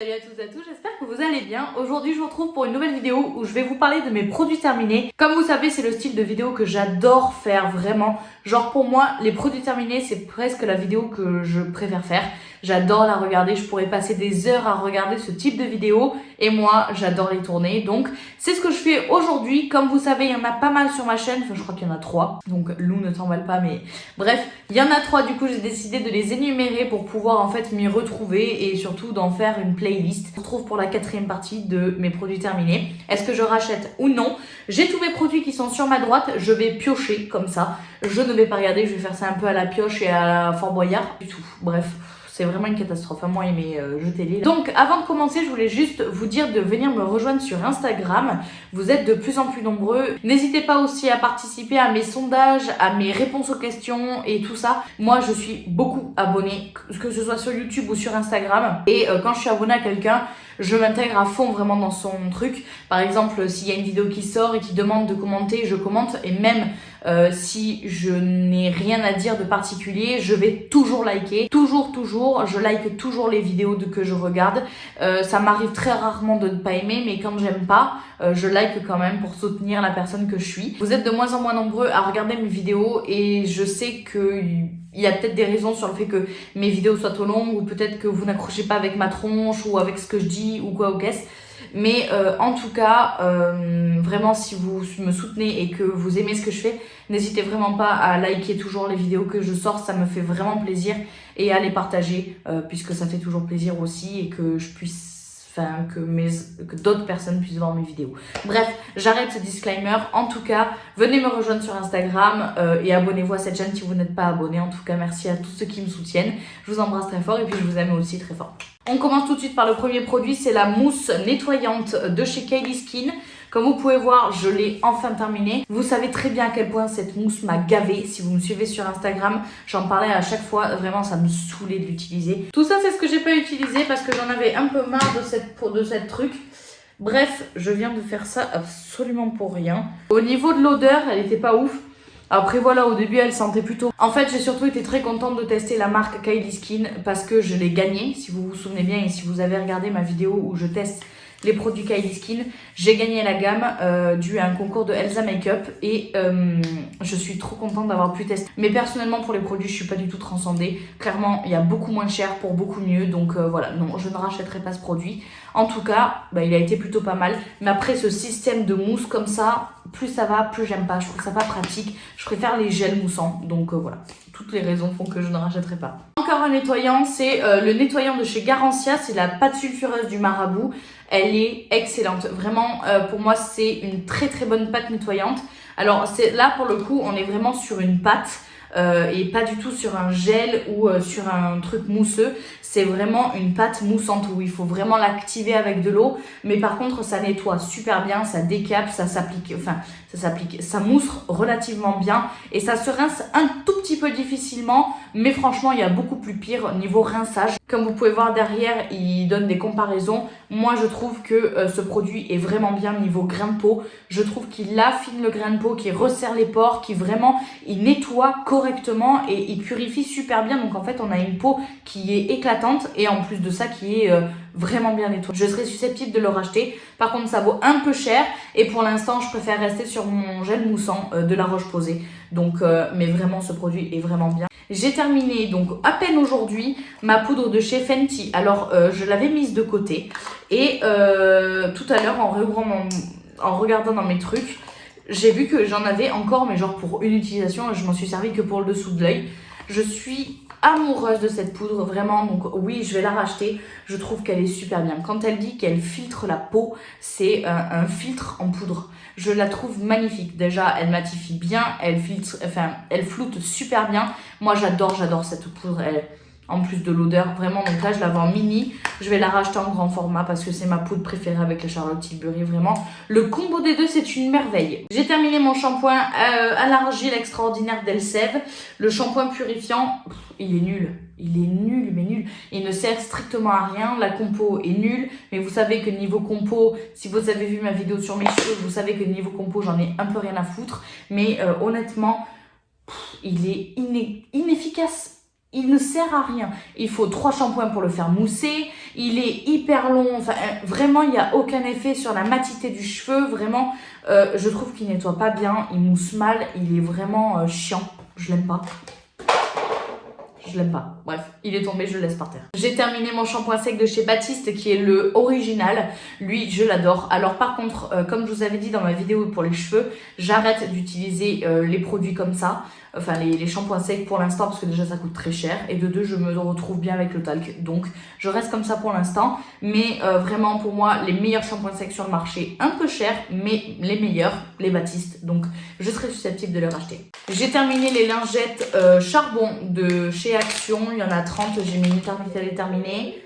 Salut à toutes et à tous, j'espère que vous allez bien. Aujourd'hui je vous retrouve pour une nouvelle vidéo où je vais vous parler de mes produits terminés. Comme vous savez, c'est le style de vidéo que j'adore faire vraiment. Genre pour moi, les produits terminés c'est presque la vidéo que je préfère faire. J'adore la regarder, je pourrais passer des heures à regarder ce type de vidéo et moi j'adore les tourner. Donc c'est ce que je fais aujourd'hui. Comme vous savez, il y en a pas mal sur ma chaîne, enfin je crois qu'il y en a 3. Donc Lou ne t'emballe pas, mais bref, il y en a 3. Du coup j'ai décidé de les énumérer pour pouvoir en fait m'y retrouver et surtout d'en faire une playlist. On se retrouve pour la 4e partie de mes produits terminés. Est-ce que je rachète ou non? J'ai tous mes produits qui sont sur ma droite, je vais piocher comme ça. Je ne vais pas regarder, je vais faire ça un peu à la pioche et à la Fort Boyard du tout. Bref. C'est vraiment une catastrophe, moi et mes jetez-les. Donc avant de commencer, je voulais juste vous dire de venir me rejoindre sur Instagram. Vous êtes de plus en plus nombreux. N'hésitez pas aussi à participer à mes sondages, à mes réponses aux questions et tout ça. Moi je suis beaucoup abonnée, que ce soit sur YouTube ou sur Instagram. Et quand je suis abonnée à quelqu'un, je m'intègre à fond vraiment dans son truc. Par exemple, s'il y a une vidéo qui sort et qui demande de commenter, je commente. Et même si je n'ai rien à dire de particulier, je vais toujours liker. Toujours, je like toujours les vidéos que je regarde. Ça m'arrive très rarement de ne pas aimer, mais quand j'aime pas, je like quand même pour soutenir la personne que je suis. Vous êtes de moins en moins nombreux à regarder mes vidéos et je sais que il y a peut-être des raisons sur le fait que mes vidéos soient trop longues ou peut-être que vous n'accrochez pas avec ma tronche ou avec ce que je dis ou quoi ou qu'est-ce. Mais en tout cas, vraiment si vous me soutenez et que vous aimez ce que je fais, n'hésitez vraiment pas à liker toujours les vidéos que je sors, ça me fait vraiment plaisir, et à les partager puisque ça fait toujours plaisir aussi et que je puisse... Enfin, que d'autres personnes puissent voir mes vidéos. Bref, j'arrête ce disclaimer. En tout cas, venez me rejoindre sur Instagram et abonnez-vous à cette chaîne si vous n'êtes pas abonné. En tout cas, merci à tous ceux qui me soutiennent. Je vous embrasse très fort et puis je vous aime aussi très fort. On commence tout de suite par le premier produit, c'est la mousse nettoyante de chez Kylie Skin. Comme vous pouvez voir, je l'ai enfin terminée. Vous savez très bien à quel point cette mousse m'a gavée. Si vous me suivez sur Instagram, j'en parlais à chaque fois. Vraiment, ça me saoulait de l'utiliser. Tout ça, c'est ce que j'ai pas utilisé parce que j'en avais un peu marre de cette truc. Bref, je viens de faire ça absolument pour rien. Au niveau de l'odeur, elle était pas ouf. Après voilà, au début elle sentait plutôt... En fait j'ai surtout été très contente de tester la marque Kylie Skin parce que je l'ai gagnée, si vous vous souvenez bien et si vous avez regardé ma vidéo où je teste les produits Kylie Skin, j'ai gagné la gamme dû à un concours de Elsa Makeup et je suis trop contente d'avoir pu tester. Mais personnellement pour les produits je suis pas du tout transcendée, clairement il y a beaucoup moins cher pour beaucoup mieux, donc voilà, non je ne rachèterai pas ce produit. En tout cas, il a été plutôt pas mal, mais après ce système de mousse comme ça, plus ça va, plus j'aime pas, je trouve ça pas pratique, je préfère les gels moussants, donc voilà. Toutes les raisons font que je ne rachèterai pas. Encore un nettoyant, c'est le nettoyant de chez Garancia, c'est la pâte sulfureuse du Marabout. Elle est excellente. Vraiment, pour moi, c'est une très très bonne pâte nettoyante. Alors là, pour le coup, on est vraiment sur une pâte et pas du tout sur un gel ou sur un truc mousseux. C'est vraiment une pâte moussante où il faut vraiment l'activer avec de l'eau. Mais par contre, ça nettoie super bien, ça décape, ça s'applique, ça mousse relativement bien. Et ça se rince un tout petit peu difficilement. Mais franchement, il y a beaucoup plus pire niveau rinçage. Comme vous pouvez voir derrière, il donne des comparaisons. Moi, je trouve que ce produit est vraiment bien niveau grain de peau. Je trouve qu'il affine le grain de peau, qu'il resserre les pores, qu'il vraiment, il nettoie correctement et il purifie super bien. Donc en fait, on a une peau qui est éclatante et en plus de ça, qui est vraiment bien nettoyée. Je serais susceptible de le racheter. Par contre, ça vaut un peu cher et pour l'instant, je préfère rester sur mon gel moussant de La Roche-Posay. Donc, mais vraiment, ce produit est vraiment bien. J'ai terminé donc à peine aujourd'hui ma poudre de chez Fenty. Alors je l'avais mise de côté et tout à l'heure en regardant dans mes trucs, j'ai vu que j'en avais encore, mais genre pour une utilisation, je m'en suis servi que pour le dessous de l'œil. Je suis amoureuse de cette poudre, vraiment, donc oui, je vais la racheter. Je trouve qu'elle est super bien. Quand elle dit qu'elle filtre la peau, c'est un filtre en poudre. Je la trouve magnifique. Déjà, elle matifie bien, elle floute super bien. Moi, j'adore cette poudre. En plus de l'odeur, vraiment. Donc là, je la vends en mini. Je vais la racheter en grand format parce que c'est ma poudre préférée avec la Charlotte Tilbury. Vraiment, le combo des deux, c'est une merveille. J'ai terminé mon shampoing à l'argile extraordinaire d'Elseve. Le shampoing purifiant, il est nul. Il est nul, mais nul. Il ne sert strictement à rien. La compo est nulle. Mais vous savez que niveau compo, si vous avez vu ma vidéo sur mes cheveux, vous savez que niveau compo, j'en ai un peu rien à foutre. Mais honnêtement, il est inefficace. il ne sert à rien. Il faut 3 shampoings pour le faire mousser. Il est hyper long. Enfin, vraiment, il n'y a aucun effet sur la matité du cheveu. Vraiment, je trouve qu'il nettoie pas bien. Il mousse mal. Il est vraiment chiant. Je l'aime pas. Je l'aime pas. Bref, il est tombé, je le laisse par terre. J'ai terminé mon shampoing sec de chez Baptiste qui est le original. Lui, je l'adore. Alors par contre, comme je vous avais dit dans ma vidéo pour les cheveux, j'arrête d'utiliser les produits comme ça. Enfin, les shampoings secs pour l'instant parce que déjà ça coûte très cher. Et de deux, je me retrouve bien avec le talc. Donc, je reste comme ça pour l'instant. Mais vraiment, pour moi, les meilleurs shampoings secs sur le marché, un peu cher, mais les meilleurs, les Baptiste. Donc, je serai susceptible de les racheter. J'ai terminé les lingettes charbon de chez Action. Il y en a 30, j'ai mis une éternité à les terminer.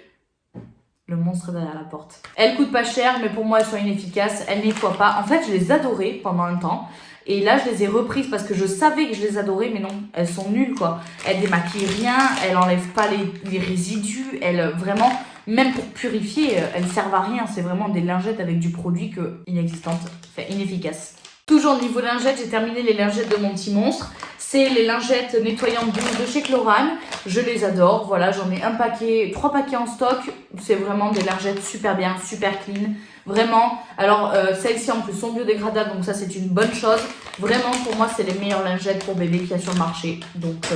Le monstre est derrière la porte. Elles coûtent pas cher, mais pour moi, elles sont inefficaces. Elles nettoient pas. En fait, je les adorais pendant un temps. Et là, je les ai reprises parce que je savais que je les adorais, mais non, elles sont nulles, quoi. Elles démaquillent rien, elles enlèvent pas les résidus, elles, vraiment, même pour purifier, elles servent à rien. C'est vraiment des lingettes avec du produit inexistante, enfin inefficace. Toujours niveau lingettes, j'ai terminé les lingettes de mon petit monstre. C'est les lingettes nettoyantes de chez Chlorane. Je les adore. Voilà, j'en ai 3 paquets en stock. C'est vraiment des lingettes super bien, super clean. Vraiment. Alors, celles-ci en plus sont biodégradables, donc ça c'est une bonne chose. Vraiment, pour moi, c'est les meilleures lingettes pour bébé qu'il y a sur le marché. Donc,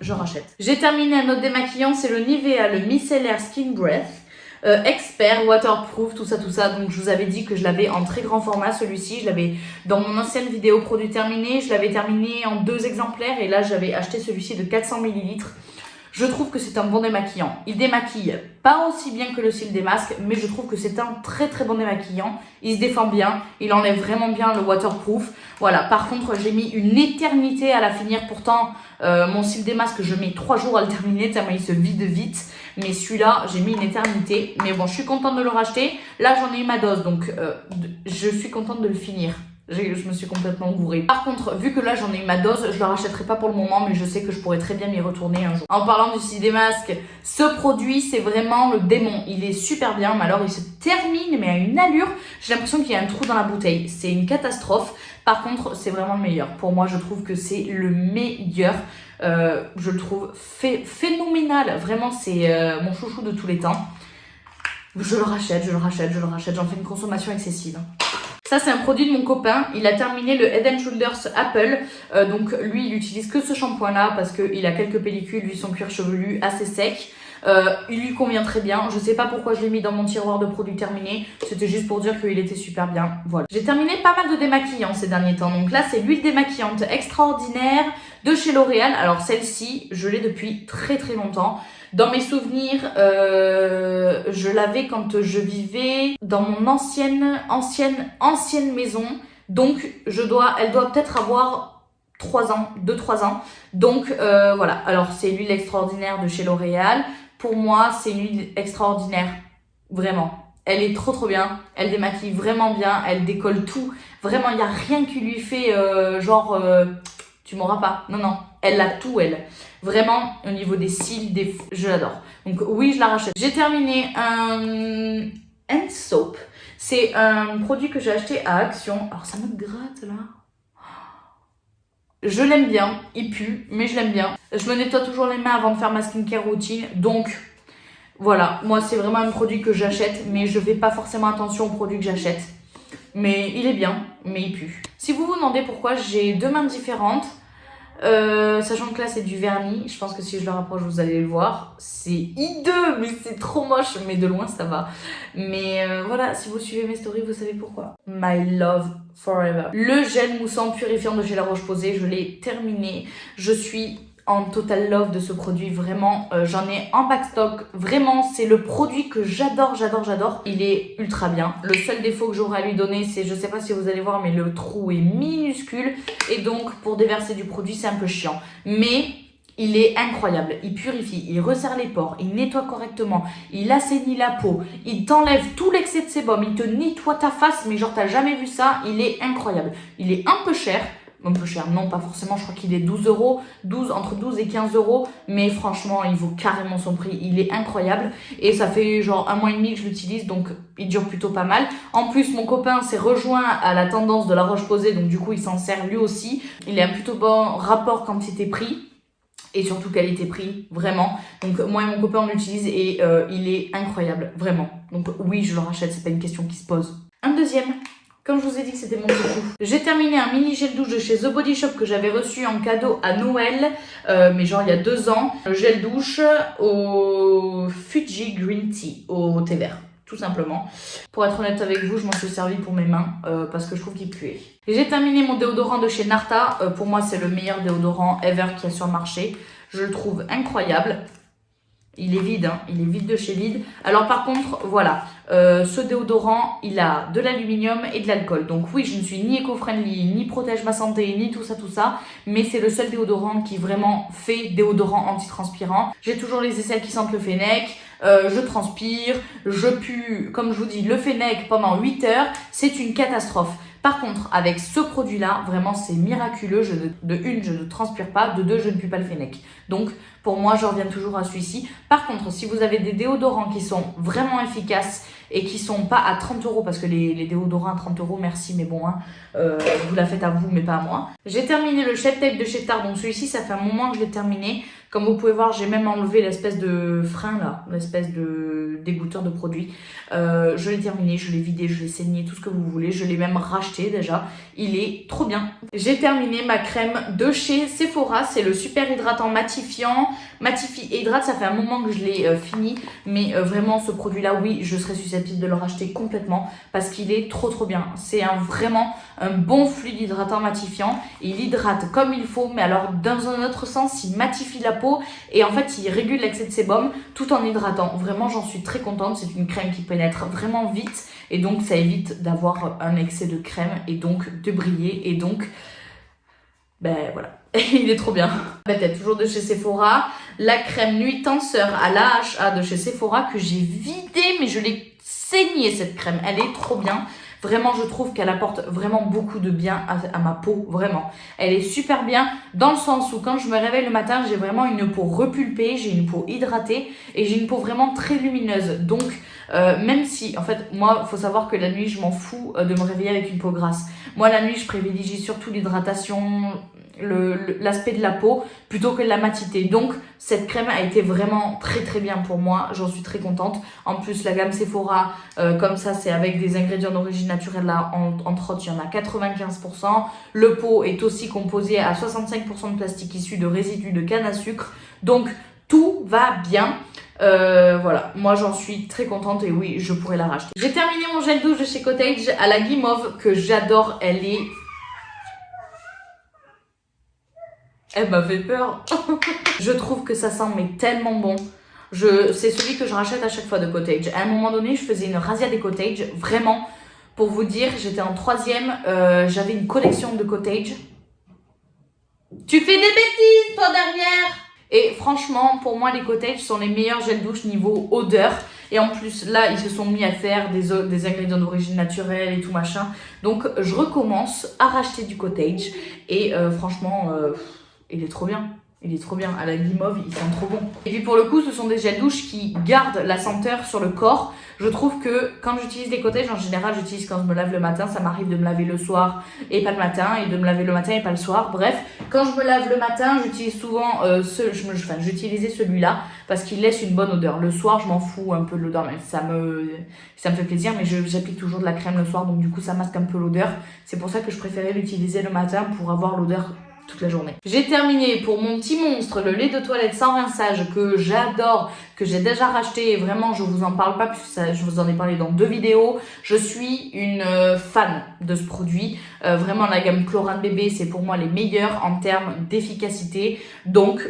je rachète. J'ai terminé un autre démaquillant, c'est le Nivea, le Micellar Skin Breath. Expert, waterproof, tout ça. Donc je vous avais dit que je l'avais en très grand format celui-ci. Je l'avais dans mon ancienne vidéo produit terminé. Je l'avais terminé en 2 exemplaires et là j'avais acheté celui-ci de 400 ml. Je trouve que c'est un bon démaquillant. Il démaquille pas aussi bien que le cil des masques, mais je trouve que c'est un très très bon démaquillant. Il se défend bien, il enlève vraiment bien le waterproof. Voilà, par contre j'ai mis une éternité à la finir. Pourtant mon cil des masques je mets 3 jours à le terminer tellement il se vide vite. Mais celui-là j'ai mis une éternité. Mais bon, je suis contente de le racheter. Là j'en ai eu ma dose, donc je suis contente de le finir. Je me suis complètement gourée. Par contre, vu que là j'en ai eu ma dose, je ne le rachèterai pas pour le moment, mais je sais que je pourrais très bien m'y retourner un jour. En parlant du cil des masques, ce produit c'est vraiment le démon. Il est super bien, mais alors il se termine, mais à une allure. J'ai l'impression qu'il y a un trou dans la bouteille. C'est une catastrophe. Par contre, c'est vraiment le meilleur. Pour moi, je trouve que c'est le meilleur. Je le trouve phénoménal. Vraiment, c'est mon chouchou de tous les temps. Je le rachète. J'en fais une consommation excessive. Ça, c'est un produit de mon copain. Il a terminé le Head & Shoulders Apple. Donc, lui, il utilise que ce shampoing-là parce qu'il a quelques pellicules. Lui, son cuir chevelu assez sec. Il lui convient très bien. Je sais pas pourquoi je l'ai mis dans mon tiroir de produits terminés. C'était juste pour dire qu'il était super bien. Voilà. J'ai terminé pas mal de démaquillants ces derniers temps. Donc là, c'est l'huile démaquillante extraordinaire de chez L'Oréal. Alors, celle-ci, je l'ai depuis très très longtemps. Dans mes souvenirs, je l'avais quand je vivais dans mon ancienne maison. Donc, elle doit peut-être avoir 3 ans, 2-3 ans. Donc, voilà. Alors, c'est l'huile extraordinaire de chez L'Oréal. Pour moi, c'est une huile extraordinaire. Vraiment. Elle est trop bien. Elle démaquille vraiment bien. Elle décolle tout. Vraiment, il n'y a rien qui lui fait tu m'auras pas. Non. Elle a tout, elle. Vraiment, au niveau des cils, je l'adore. Donc oui, je la rachète. J'ai terminé un hand soap. C'est un produit que j'ai acheté à Action. Alors ça me gratte là. Je l'aime bien. Il pue, mais je l'aime bien. Je me nettoie toujours les mains avant de faire ma skincare routine. Donc voilà, moi c'est vraiment un produit que j'achète, mais je fais pas forcément attention aux produits que j'achète. Mais il est bien, mais il pue. Si vous vous demandez pourquoi j'ai 2 mains différentes, sachant que là c'est du vernis, je pense que si je le rapproche vous allez le voir, c'est hideux, mais c'est trop moche, mais de loin ça va. Mais voilà, si vous suivez mes stories vous savez pourquoi. My love forever. Le gel moussant purifiant de chez La Roche-Posay, je l'ai terminé. Je suis en total love de ce produit, vraiment, j'en ai en backstock, vraiment c'est le produit que j'adore, il est ultra bien. Le seul défaut que j'aurais à lui donner c'est, je sais pas si vous allez voir, mais le trou est minuscule et donc pour déverser du produit c'est un peu chiant, mais il est incroyable, il purifie, il resserre les pores, il nettoie correctement, il assainit la peau, il t'enlève tout l'excès de sébum, il te nettoie ta face, mais genre t'as jamais vu ça, il est incroyable. Il est un peu cher, non pas forcément, je crois qu'il est 12 €, entre 12 et 15 €, mais franchement il vaut carrément son prix, il est incroyable et ça fait genre 1 mois et demi que je l'utilise donc il dure plutôt pas mal. En plus mon copain s'est rejoint à la tendance de La Roche-Posay donc du coup il s'en sert lui aussi, il a un plutôt bon rapport quantité-prix. Et surtout qualité-prix, vraiment. Donc moi et mon copain on l'utilise et il est incroyable, vraiment. Donc oui, je le rachète, c'est pas une question qui se pose. Un deuxième, comme je vous ai dit que c'était mon chouchou. J'ai terminé un mini gel douche de chez The Body Shop que j'avais reçu en cadeau à Noël, mais genre il y a 2 ans. Un gel douche au Fuji Green Tea, au thé vert. Tout simplement. Pour être honnête avec vous, je m'en suis servi pour mes mains parce que je trouve qu'il puait. J'ai terminé mon déodorant de chez Narta. Pour moi, c'est le meilleur déodorant ever qu'il y a sur le marché. Je le trouve incroyable. Il est vide, hein. Il est vide de chez vide. Alors par contre, voilà, ce déodorant, il a de l'aluminium et de l'alcool. Donc oui, je ne suis ni éco-friendly, ni protège ma santé, ni tout ça. Mais c'est le seul déodorant qui vraiment fait déodorant antitranspirant. J'ai toujours les aisselles qui sentent le fennec. Je transpire, je pue, comme je vous dis, le fennec pendant 8 heures. C'est une catastrophe. Par contre, avec ce produit-là, vraiment, c'est miraculeux. De une, je ne transpire pas. De deux, je ne pue pas le fennec. Donc, pour moi, je reviens toujours à celui-ci. Par contre, si vous avez des déodorants qui sont vraiment efficaces et qui sont pas à 30 €, parce que les déodorants à 30 €, merci, mais bon, hein, vous la faites à vous, mais pas à moi. J'ai terminé le Shape Tape de chez Tarte. Donc, celui-ci, ça fait un moment que je l'ai terminé. Comme vous pouvez voir, j'ai même enlevé l'espèce de frein là, l'espèce de dégoûteur de produit. Je l'ai terminé, je l'ai vidé, je l'ai saigné, tout ce que vous voulez. Je l'ai même racheté déjà. Il est trop bien. J'ai terminé ma crème de chez Sephora. C'est le super hydratant matifiant. Matifie et hydrate, ça fait un moment que je l'ai fini. Mais vraiment, ce produit-là, oui, je serais susceptible de le racheter complètement parce qu'il est trop bien. C'est vraiment un bon fluide hydratant matifiant. Il hydrate comme il faut, mais alors dans un autre sens, il matifie la peau et en fait, il régule l'excès de sébum tout en hydratant. Vraiment, j'en suis très contente. C'est une crème qui pénètre vraiment vite et donc ça évite d'avoir un excès de crème et donc de briller et donc ben voilà, il est trop bien. Peut-être toujours de chez Sephora, la crème nuit tenseur à l'AHA de chez Sephora que j'ai vidée, mais je l'ai saignée cette crème, elle est trop bien. Vraiment, je trouve qu'elle apporte vraiment beaucoup de bien à ma peau, vraiment. Elle est super bien dans le sens où quand je me réveille le matin, j'ai vraiment une peau repulpée, j'ai une peau hydratée et j'ai une peau vraiment très lumineuse. Donc, même si, en fait, moi, il faut savoir que la nuit, je m'en fous de me réveiller avec une peau grasse. Moi, la nuit, je privilégie surtout l'hydratation, l'aspect de la peau plutôt que de la matité. Donc, cette crème a été vraiment très bien pour moi. J'en suis très contente. En plus, la gamme Sephora, comme ça, c'est avec des ingrédients d'origine naturelle. Là, entre autres, il y en a 95%. Le pot est aussi composé à 65% de plastique issu de résidus de canne à sucre. Donc, tout va bien. Voilà, moi j'en suis très contente et oui, je pourrais la racheter. J'ai terminé mon gel douche de chez Cottage à la guimauve que j'adore. Elle m'a fait peur. Je trouve que ça sent mais tellement bon. C'est celui que je rachète à chaque fois de Cottage. À un moment donné, je faisais une razzia des Cottage. Vraiment, pour vous dire, j'étais en 3e. J'avais une collection de Cottage. Tu fais des bêtises, toi, derrière! Et franchement, pour moi, les Cottage sont les meilleurs gels douche niveau odeur. Et en plus, là, ils se sont mis à faire des ingrédients d'origine naturelle et tout machin. Donc, je recommence à racheter du Cottage. Et franchement, il est trop bien. Il est trop bien. À la guimauve, ils sont trop bons. Et puis pour le coup, ce sont des gels douche qui gardent la senteur sur le corps. Je trouve que quand j'utilise des Cottage, en général, j'utilise quand je me lave le matin. Ça m'arrive de me laver le soir et pas le matin. Et de me laver le matin et pas le soir. Bref, quand je me lave le matin, j'utilise souvent j'utilisais celui-là parce qu'il laisse une bonne odeur. Le soir, je m'en fous un peu de l'odeur. Mais ça me fait plaisir. Mais j'applique toujours de la crème le soir. Donc du coup, ça masque un peu l'odeur. C'est pour ça que je préférais l'utiliser le matin pour avoir l'odeur toute la journée. J'ai terminé pour mon petit monstre le lait de toilette sans rinçage que j'adore, que j'ai déjà racheté et vraiment je vous en parle pas puisque je vous en ai parlé dans 2 vidéos. Je suis une fan de ce produit. Vraiment la gamme Chlorane bébé, c'est pour moi les meilleurs en termes d'efficacité. Donc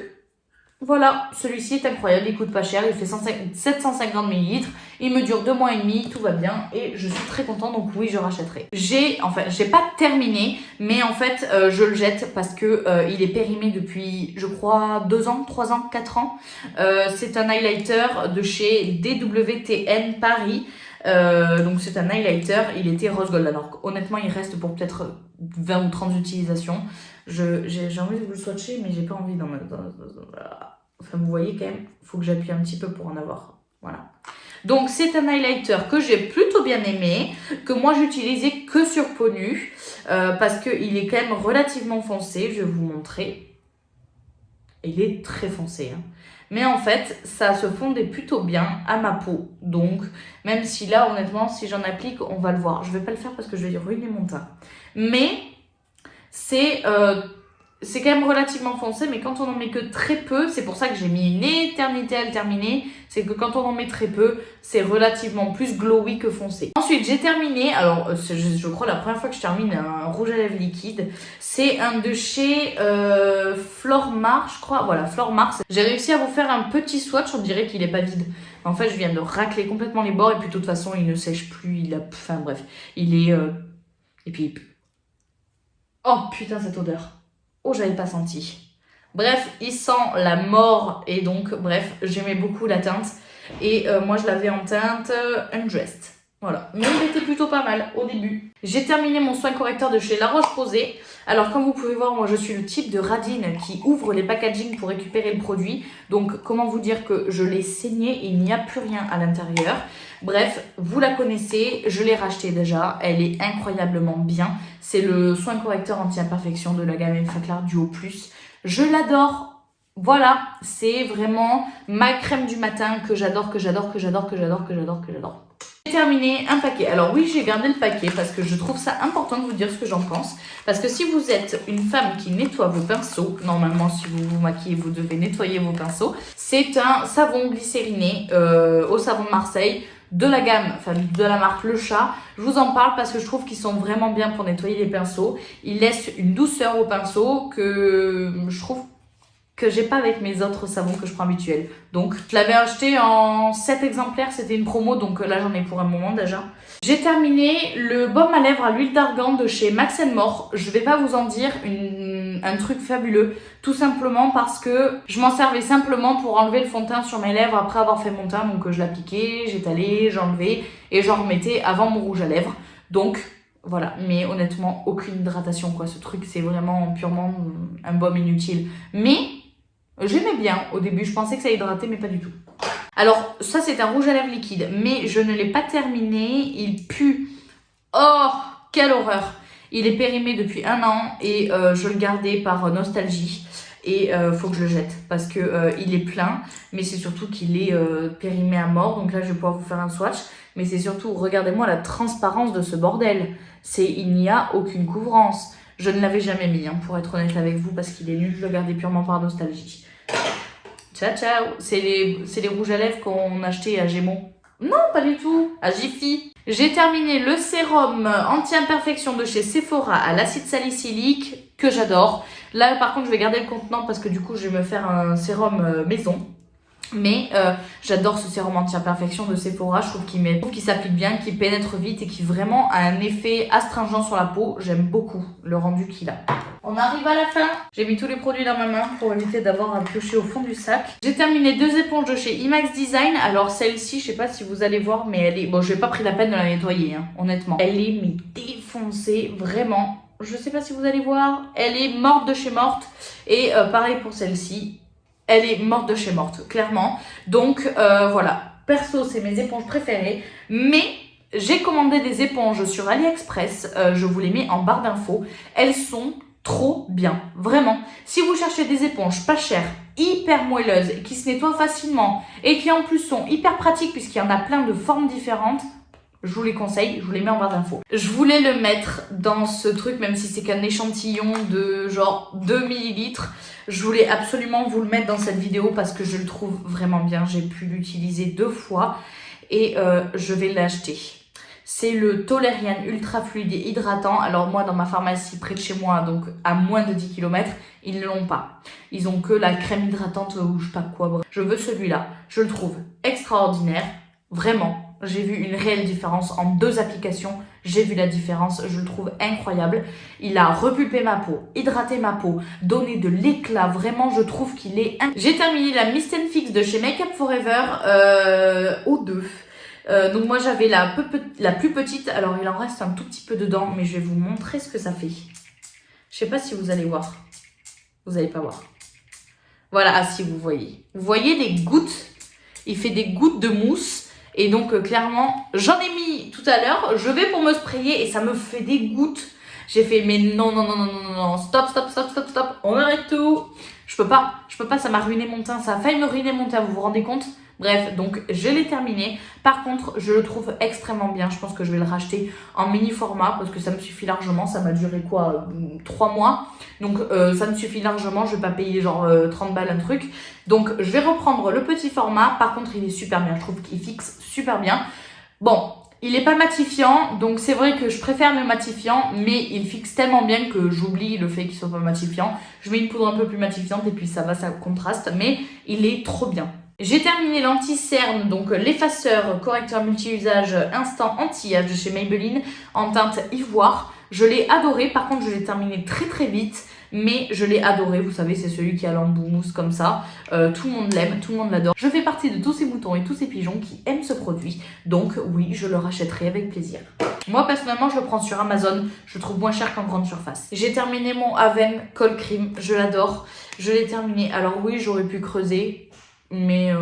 voilà, celui-ci est incroyable, il coûte pas cher, il fait 750 ml, il me dure 2 mois et demi, tout va bien et je suis très contente donc oui je rachèterai. J'ai pas terminé mais en fait je le jette parce que il est périmé depuis je crois 2 ans, 3 ans, 4 ans. C'est un highlighter de chez DWTN Paris. Donc c'est un highlighter, il était rose gold. Alors honnêtement il reste pour peut-être 20 ou 30 utilisations. J'ai envie de vous le swatcher mais j'ai pas envie enfin vous voyez quand même, faut que j'appuie un petit peu pour en avoir. Voilà. Donc c'est un highlighter que j'ai plutôt bien aimé, que moi j'utilisais que sur peau nue parce qu'il est quand même relativement foncé, je vais vous montrer. il est très foncé. Hein. Mais en fait, ça se fondait plutôt bien à ma peau. Donc, même si là, honnêtement, si j'en applique, on va le voir. Je vais pas le faire parce que je vais ruiner mon teint. Mais c'est quand même relativement foncé, mais quand on en met que très peu, c'est pour ça que j'ai mis une éternité à le terminer, c'est que quand on en met très peu, c'est relativement plus glowy que foncé. Ensuite, j'ai terminé, alors je crois la première fois que je termine un rouge à lèvres liquide, c'est un de chez Flormar, je crois, voilà, Flormar. J'ai réussi à vous faire un petit swatch, on dirait qu'il est pas vide. En fait, je viens de racler complètement les bords, et puis de toute façon, il ne sèche plus, enfin bref, il est... Et puis... Oh putain, cette odeur. Oh, j'avais pas senti. Bref, il sent la mort et donc, bref, j'aimais beaucoup la teinte. Et moi, je l'avais en teinte Undressed. Voilà. Mais il était plutôt pas mal au début. J'ai terminé mon soin correcteur de chez La Roche-Posay. Alors, comme vous pouvez voir, moi, je suis le type de radine qui ouvre les packaging pour récupérer le produit. Donc, comment vous dire que je l'ai saigné et il n'y a plus rien à l'intérieur. Bref, vous la connaissez, je l'ai rachetée déjà, elle est incroyablement bien. C'est le soin correcteur anti-imperfection de la gamme Effaclar Duo Plus. Je l'adore, voilà, c'est vraiment ma crème du matin que j'adore. J'ai terminé un paquet. Alors oui, j'ai gardé le paquet parce que je trouve ça important de vous dire ce que j'en pense. Parce que si vous êtes une femme qui nettoie vos pinceaux, normalement si vous vous maquillez, vous devez nettoyer vos pinceaux. C'est un savon glycériné au savon de Marseille. De la gamme, enfin de la marque Le Chat. Je vous en parle parce que je trouve qu'ils sont vraiment bien pour nettoyer les pinceaux. Ils laissent une douceur au pinceau que je trouve que j'ai pas avec mes autres savons que je prends habituels. Donc je l'avais acheté en 7 exemplaires, c'était une promo, donc là j'en ai pour un moment déjà. J'ai terminé le baume à lèvres à l'huile d'argan de chez Max More. Je vais pas vous en dire un truc fabuleux, tout simplement parce que je m'en servais simplement pour enlever le fond de teint sur mes lèvres après avoir fait mon teint. Donc je l'appliquais, j'étalais, j'enlevais et j'en remettais avant mon rouge à lèvres. Donc voilà, mais honnêtement aucune hydratation quoi, ce truc c'est vraiment purement un baume inutile. Mais j'aimais bien au début, je pensais que ça hydratait mais pas du tout. Alors ça c'est un rouge à lèvres liquide, mais je ne l'ai pas terminé, il pue. Oh, quelle horreur! Il est périmé depuis 1 an et je le gardais par nostalgie. Et faut que je le jette parce que il est plein, mais c'est surtout qu'il est périmé à mort. Donc là je vais pouvoir vous faire un swatch, mais c'est surtout, regardez-moi la transparence de ce bordel. Il n'y a aucune couvrance. Je ne l'avais jamais mis hein, pour être honnête avec vous parce qu'il est nul, je le gardais purement par nostalgie. Ciao ciao, c'est les rouges à lèvres qu'on achetait à Gémeaux. Non, pas du tout, à Jiffy. J'ai terminé le sérum anti-imperfection de chez Sephora à l'acide salicylique, que j'adore. Là, par contre, je vais garder le contenant parce que du coup, je vais me faire un sérum maison. Mais j'adore ce sérum anti-imperfection de Sephora, je trouve qu'il s'applique bien, qu'il pénètre vite et qui vraiment a un effet astringent sur la peau. J'aime beaucoup le rendu qu'il a. On arrive à la fin. J'ai mis tous les produits dans ma main pour éviter d'avoir à piocher au fond du sac. J'ai terminé 2 éponges de chez IMAX Design. Alors celle-ci, je sais pas si vous allez voir, mais elle est... Bon, je n'ai pas pris la peine de la nettoyer, hein, honnêtement. Elle est mais défoncée, vraiment. Je sais pas si vous allez voir. Elle est morte de chez morte. Et pareil pour celle-ci. Elle est morte de chez morte, clairement. Donc voilà, perso, c'est mes éponges préférées. Mais j'ai commandé des éponges sur AliExpress. Je vous les mets en barre d'infos. Elles sont trop bien, vraiment. Si vous cherchez des éponges pas chères, hyper moelleuses, qui se nettoient facilement et qui en plus sont hyper pratiques puisqu'il y en a plein de formes différentes, je vous les conseille, je vous les mets en barre d'infos. Je voulais le mettre dans ce truc, même si c'est qu'un échantillon de genre 2 ml. Je voulais absolument vous le mettre dans cette vidéo parce que je le trouve vraiment bien. J'ai pu l'utiliser 2 fois et je vais l'acheter. C'est le Toleriane Ultra Fluide et Hydratant. Alors moi, dans ma pharmacie près de chez moi, donc à moins de 10 km, ils ne l'ont pas. Ils ont que la crème hydratante ou je sais pas quoi. Bref. Je veux celui-là. Je le trouve extraordinaire. Vraiment. J'ai vu une réelle différence en 2 applications. J'ai vu la différence, je le trouve incroyable. Il a repulpé ma peau, hydraté ma peau, donné de l'éclat. Vraiment, je trouve qu'il est... J'ai terminé la Mist & Fix de chez Make Up Forever au 2. Donc moi, j'avais la plus petite. Alors, il en reste un tout petit peu dedans, mais je vais vous montrer ce que ça fait. Je sais pas si vous allez voir. Vous n'allez pas voir. Voilà, ah si, vous voyez. Vous voyez les gouttes? Il fait des gouttes de mousse. Et donc clairement, j'en ai mis tout à l'heure, je vais pour me sprayer et ça me fait des gouttes. J'ai fait mais non, stop, on arrête tout. Je peux pas, ça m'a ruiné mon teint, ça a failli me ruiner mon teint, vous vous rendez compte? Bref, donc je l'ai terminé. Par contre, je le trouve extrêmement bien. Je pense que je vais le racheter en mini format parce que ça me suffit largement. Ça m'a duré quoi, 3 mois. Donc ça me suffit largement. Je vais pas payer genre 30 balles un truc. Donc je vais reprendre le petit format. Par contre, il est super bien. Je trouve qu'il fixe super bien. Bon, il est pas matifiant. Donc c'est vrai que je préfère le matifiant. Mais il fixe tellement bien que j'oublie le fait qu'il soit pas matifiant. Je mets une poudre un peu plus matifiante et puis ça va, ça contraste. Mais il est trop bien. J'ai terminé l'anti-cerne, donc l'effaceur correcteur multi-usage instant anti-âge de chez Maybelline en teinte ivoire. Je l'ai adoré, par contre je l'ai terminé très très vite, mais je l'ai adoré. Vous savez, c'est celui qui a l'embout mousse comme ça. Tout le monde l'aime, tout le monde l'adore. Je fais partie de tous ces moutons et tous ces pigeons qui aiment ce produit, donc oui, je le rachèterai avec plaisir. Moi personnellement, je le prends sur Amazon, je le trouve moins cher qu'en grande surface. J'ai terminé mon Aven Cold Cream, je l'adore. Je l'ai terminé, alors oui, j'aurais pu creuser. Mais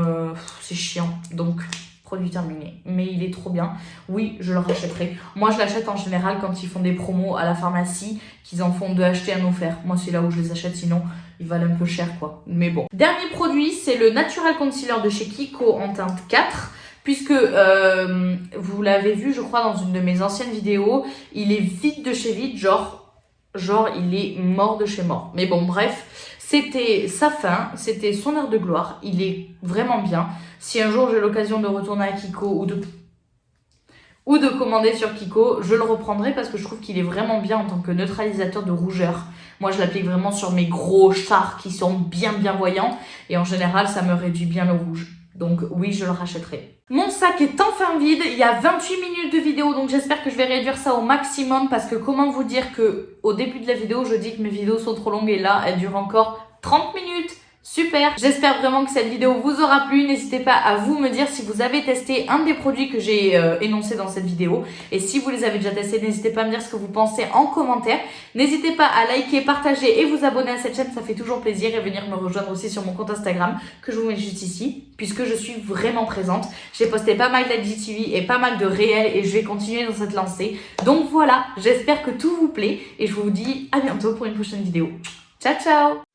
c'est chiant, donc produit terminé. Mais il est trop bien. Oui, je le rachèterai. Moi, je l'achète en général quand ils font des promos à la pharmacie, qu'ils en font 2 achetés, 1 offert. Moi, c'est là où je les achète, sinon ils valent un peu cher, quoi. Mais bon. Dernier produit, c'est le Natural Concealer de chez Kiko en teinte 4. Puisque vous l'avez vu, je crois, dans une de mes anciennes vidéos, il est vide de chez vide, genre il est mort de chez mort. Mais bon, bref. C'était sa fin, c'était son heure de gloire, il est vraiment bien. Si un jour j'ai l'occasion de retourner à Kiko ou de commander sur Kiko, je le reprendrai parce que je trouve qu'il est vraiment bien en tant que neutralisateur de rougeur. Moi je l'applique vraiment sur mes gros chards qui sont bien voyants et en général ça me réduit bien le rouge. Donc oui, je le rachèterai. Mon sac est enfin vide, il y a 28 minutes de vidéo, donc j'espère que je vais réduire ça au maximum parce que comment vous dire que au début de la vidéo, je dis que mes vidéos sont trop longues et là, elles durent encore 30 minutes. Super! J'espère vraiment que cette vidéo vous aura plu. N'hésitez pas à vous me dire si vous avez testé un des produits que j'ai énoncés dans cette vidéo. Et si vous les avez déjà testés, n'hésitez pas à me dire ce que vous pensez en commentaire. N'hésitez pas à liker, partager et vous abonner à cette chaîne, ça fait toujours plaisir. Et venir me rejoindre aussi sur mon compte Instagram que je vous mets juste ici, puisque je suis vraiment présente. J'ai posté pas mal d'IGTV et pas mal de réels et je vais continuer dans cette lancée. Donc voilà, j'espère que tout vous plaît et je vous dis à bientôt pour une prochaine vidéo. Ciao ciao!